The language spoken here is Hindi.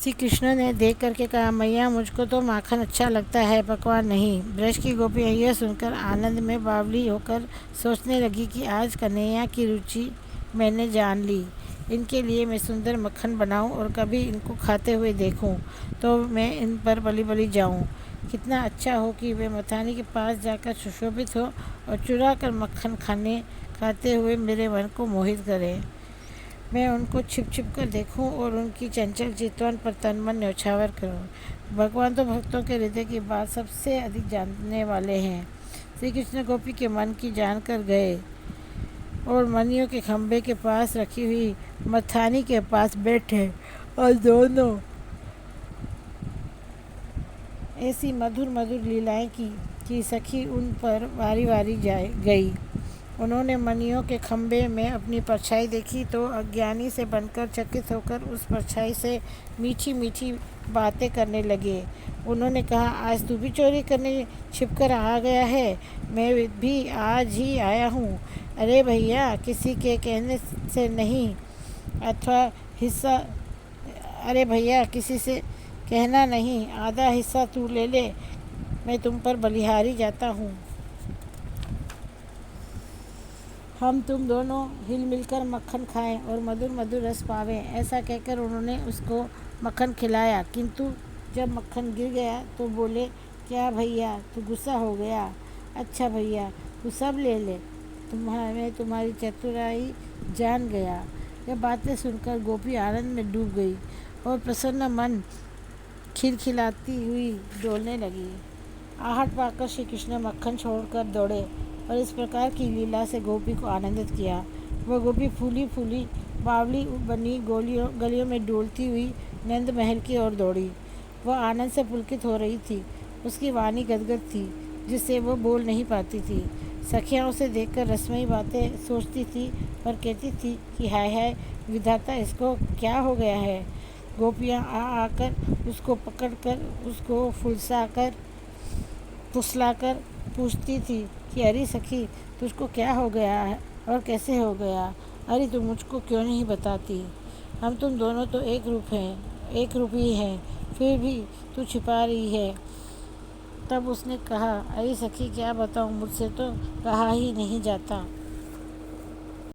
श्री कृष्ण ने देख करके कहा, मैया मुझको तो माखन अच्छा लगता है, पकवान नहीं। ब्रज की गोपियाँ यह सुनकर आनंद में बावली होकर सोचने लगी कि आज कन्हैया की रुचि मैंने जान ली। इनके लिए मैं सुंदर मक्खन बनाऊं और कभी इनको खाते हुए देखूं तो मैं इन पर बली बली जाऊं। कितना अच्छा हो कि वे मथानी के पास जाकर सुशोभित हो और चुरा कर मक्खन खाते हुए मेरे मन को मोहित करें। मैं उनको छिप छिप कर देखूं और उनकी चंचल चितवन पर तन मन न्यौछावर करूं। भगवान तो भक्तों के हृदय की बात सबसे अधिक जानने वाले हैं। श्री कृष्ण गोपी के मन की जान कर गए और मनियों के खंभे के पास रखी हुई मथानी के पास बैठे और दोनों ऐसी मधुर मधुर लीलाएं की कि सखी उन पर वारी वारी जाए गई। उन्होंने मनियों के खंभे में अपनी परछाई देखी तो अज्ञानी से बनकर चकित होकर उस परछाई से मीठी मीठी बातें करने लगे। उन्होंने कहा, आज तू भी चोरी करने छिपकर आ गया है? मैं भी आज ही आया हूँ। अरे भैया, किसी के कहने से नहीं अथवा हिस्सा अरे भैया, किसी से कहना नहीं, आधा हिस्सा तू ले ले, मैं तुम पर बलिहारी जाता हूँ। हम तुम दोनों हिल मिलकर मक्खन खाएं और मधुर मधुर रस पावें। ऐसा कहकर उन्होंने उसको मक्खन खिलाया, किंतु जब मक्खन गिर गया तो बोले, क्या भैया, तू गुस्सा हो गया? अच्छा भैया, तू सब ले ले, मैं तुम्हारी चतुराई जान गया। यह बातें सुनकर गोपी आनंद में डूब गई और प्रसन्न मन खिलखिलाती हुई डोलने लगी। आहट पाकर श्री कृष्ण मक्खन छोड़कर दौड़े और इस प्रकार की लीला से गोपी को आनंदित किया। वह गोपी फूली फूली बावली बनी गलियों में डोलती हुई नंद महल की ओर दौड़ी। वह आनंद से पुलकित हो रही थी। उसकी वाणी गदगद थी, जिससे वह बोल नहीं पाती थी। सखियाँ उसे देखकर रसमयी बातें सोचती थी और कहती थी कि हाय हाय विधाता, इसको क्या हो गया है। गोपियाँ आ आकर उसको पकड़कर उसको फुसलाकर पूछती थी कि अरे सखी, तुझको क्या हो गया है और कैसे हो गया? अरे तू मुझको क्यों नहीं बताती? हम तुम दोनों तो एक रूप ही हैं, फिर भी तू छिपा रही है। तब उसने कहा, अरे सखी, क्या बताऊँ, मुझसे तो कहा ही नहीं जाता।